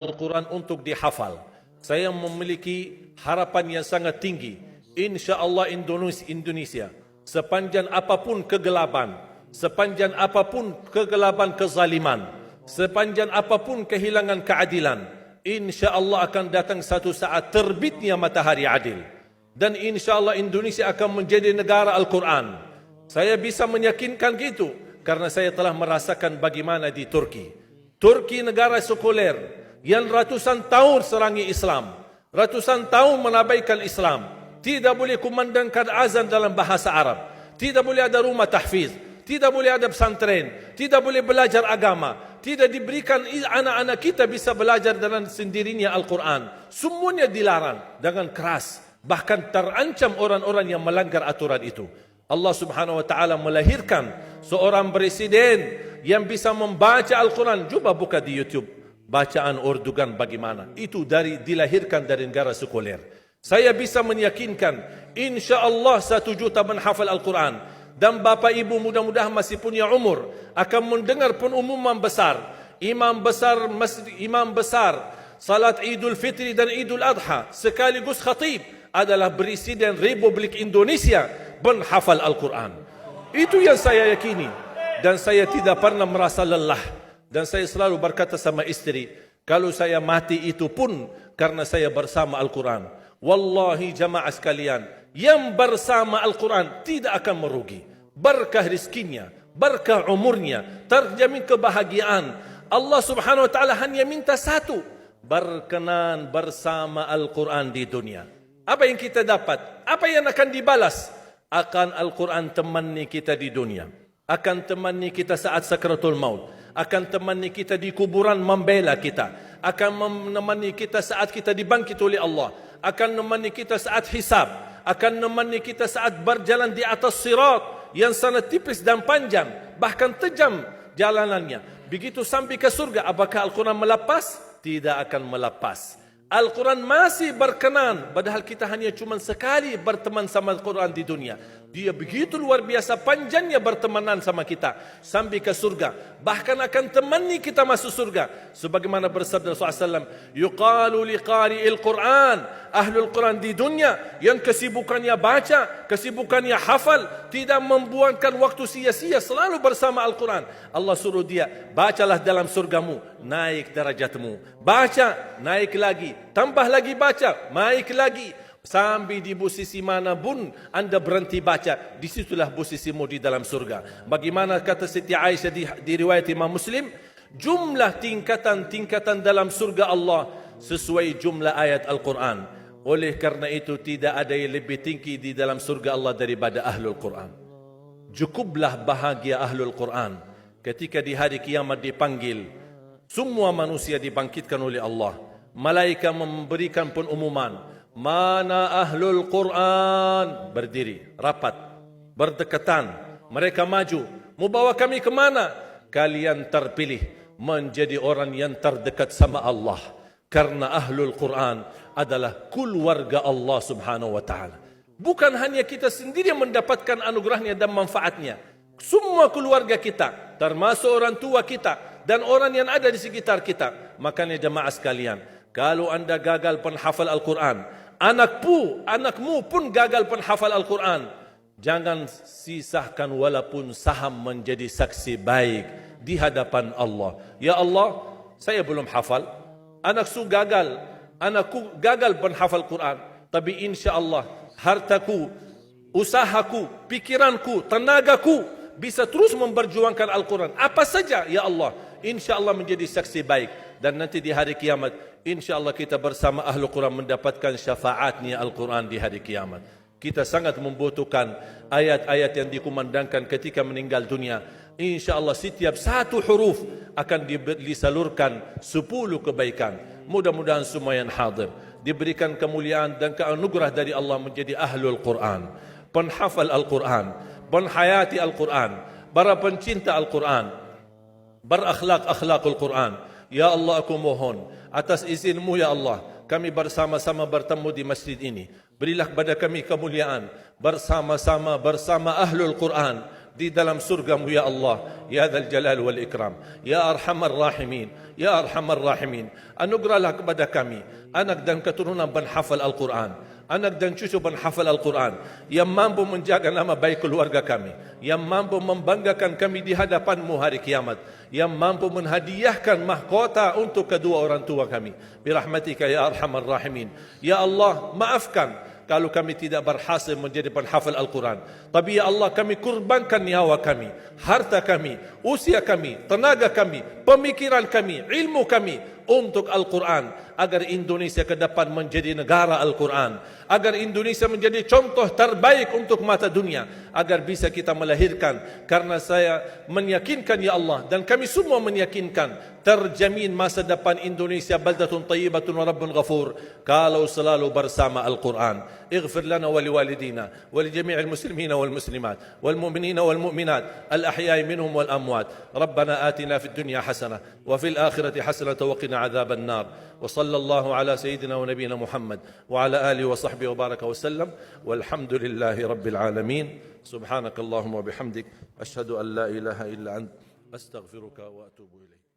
Al-Quran untuk dihafal. Saya memiliki harapan yang sangat tinggi. InsyaAllah Indonesia, sepanjang apapun kegelapan, sepanjang apapun kegelapan kezaliman, sepanjang apapun kehilangan keadilan, InsyaAllah akan datang satu saat terbitnya matahari adil. Dan InsyaAllah Indonesia akan menjadi negara Al-Quran. Saya bisa meyakinkan gitu karena saya telah merasakan bagaimana di Turki. Turki negara sekuler yang ratusan tahun serangi Islam, ratusan tahun menabaikan Islam, tidak boleh kumandangkan azan dalam bahasa Arab, tidak boleh ada rumah tahfiz, tidak boleh ada pesantren, tidak boleh belajar agama, tidak diberikan anak-anak kita bisa belajar dengan sendirinya Al-Quran. Semuanya dilarang dengan keras, bahkan terancam orang-orang yang melanggar aturan itu. Allah Subhanahu wa taala melahirkan seorang presiden yang bisa membaca Al-Quran. Coba buka di YouTube bacaan Erdogan bagaimana. Itu dilahirkan dari negara sekuler. Saya bisa meyakinkan insya-Allah 1 juta menghafal Al-Quran. Dan Bapak Ibu mudah-mudahan masih punya umur akan mendengar pengumuman besar. Imam besar salat Idul Fitri dan Idul Adha sekaligus khatib adalah Presiden Republik Indonesia menghafal Al-Quran. Itu yang saya yakini. Dan saya tidak pernah merasa lelah. Dan saya selalu berkata sama istri, kalau saya mati itu pun karena saya bersama Al-Quran. Wallahi jamaah sekalian, yang bersama Al-Quran tidak akan merugi. Berkah rizkinya, berkah umurnya, terjamin kebahagiaan. Allah Subhanahu wa taala hanya minta satu, berkenan bersama Al-Quran di dunia. Apa yang kita dapat? Apa yang akan dibalas? Akan Al-Quran temani kita di dunia, akan temani kita saat sakratul maut, akan temani kita di kuburan membela kita, akan menemani kita saat kita dibangkit oleh Allah, akan menemani kita saat hisab, akan menemani kita saat berjalan di atas sirat yang sangat tipis dan panjang, bahkan tajam jalanannya. Begitu sampai ke surga, apakah Al-Quran melepas? Tidak akan melepas. Al-Quran masih berkenan, padahal kita hanya cuma sekali berteman sama Al-Quran di dunia. Dia begitu luar biasa panjangnya bertemanan sama kita sampai ke surga. Bahkan akan temani kita masuk surga. Sebagaimana bersabda Rasulullah SAW, yuqalu liqari'il Quran, ahlul Quran di dunia yang kesibukannya baca, kesibukannya hafal, tidak membuangkan waktu sia-sia, selalu bersama Al-Quran. Allah suruh dia, bacalah dalam surgamu, naik derajatmu. Baca, naik lagi, tambah lagi baca, naik lagi. Sampai di posisi mana pun anda berhenti baca, disitulah posisimu di dalam surga. Bagaimana kata Siti Aisyah di riwayat Imam Muslim, jumlah tingkatan-tingkatan dalam surga Allah sesuai jumlah ayat Al-Quran. Oleh karena itu tidak ada yang lebih tinggi di dalam surga Allah daripada Ahlul Quran. Cukuplah bahagia Ahlul Quran ketika di hari kiamat dipanggil. Semua manusia dibangkitkan oleh Allah. Malaikat memberikan pengumuman, mana Ahlul Quran? Berdiri, rapat, berdekatan. Mereka maju. Mau bawa kami ke mana? Kalian terpilih menjadi orang yang terdekat sama Allah. Karena Ahlul Quran adalah keluarga Allah Subhanahu wa taala. Bukan hanya kita sendiri yang mendapatkan anugerahnya dan manfaatnya. Semua keluarga kita, termasuk orang tua kita dan orang yang ada di sekitar kita. Makanya jemaah sekalian, kalau anda gagal penghafal Al-Quran, anakmu pun gagal penghafal Al-Quran, jangan sisahkan walaupun saham menjadi saksi baik di hadapan Allah. Ya Allah, saya belum hafal, anakku gagal penghafal Quran, tapi insya-Allah hartaku, usahaku, pikiranku, tenagaku bisa terus memperjuangkan Al-Quran. Apa saja, ya Allah, insya-Allah menjadi saksi baik. Dan nanti di hari kiamat, insya-Allah kita bersama Ahlul Quran mendapatkan syafaatnya Al-Quran di hari kiamat. Kita sangat membutuhkan ayat-ayat yang dikumandangkan ketika meninggal dunia. InsyaAllah setiap satu huruf akan disalurkan 10 kebaikan. Mudah-mudahan semua yang hadir diberikan kemuliaan dan keanugerah dari Allah menjadi Ahlul Quran, penghafal Al-Quran, penghayati Al-Quran, para pencinta Al-Quran, berakhlak-akhlakul Quran. Ya Allah, aku mohon atas izinmu ya Allah, kami bersama-sama bertemu di masjid ini. Berilah kepada kami kemuliaan bersama-sama bersama Ahlul Quran di dalam surgamu ya Allah, ya Dzal Jalal wal Ikram, ya Arhamar Rahimin, ya Arhamar Rahimin. Anugerahlah kepada kami anak dan keturunan penghafal Al-Quran, anak dan cucu penghafal Al-Quran yang mampu menjaga nama baik keluarga kami, yang mampu membanggakan kami di hadapan-Mu hari kiamat, yang mampu menhadiahkan mahkota untuk kedua orang tua kami. Birahmatika ya Arhamar Rahimin. Ya Allah, maafkan kalau kami tidak berhasil menjadi penghafal Al-Quran. Tapi ya Allah, kami kurbankan nyawa kami, harta kami, usia kami, tenaga kami, pemikiran kami, ilmu kami untuk Al-Quran, agar Indonesia ke depan menjadi negara Al-Quran, agar Indonesia menjadi contoh terbaik untuk mata dunia, agar bisa kita melahirkan. Karena saya meyakinkan ya Allah, dan kami semua meyakinkan, terjamin masa depan Indonesia baldatun tayyibatun wa rabbun ghafur kalau selalu bersama Al-Quran. اغفر لنا ولوالدينا ولجميع المسلمين والمسلمات والمؤمنين والمؤمنات الأحياء منهم والأموات. ربنا آتنا في الدنيا حسنة وفي الآخرة حسنة وقنا عذاب النار. وصلى الله على سيدنا ونبينا محمد وعلى آله وصحبه وبارك وسلم والحمد لله رب العالمين. سبحانك اللهم وبحمدك أشهد أن لا إله إلا أنت أستغفرك وأتوب إليك.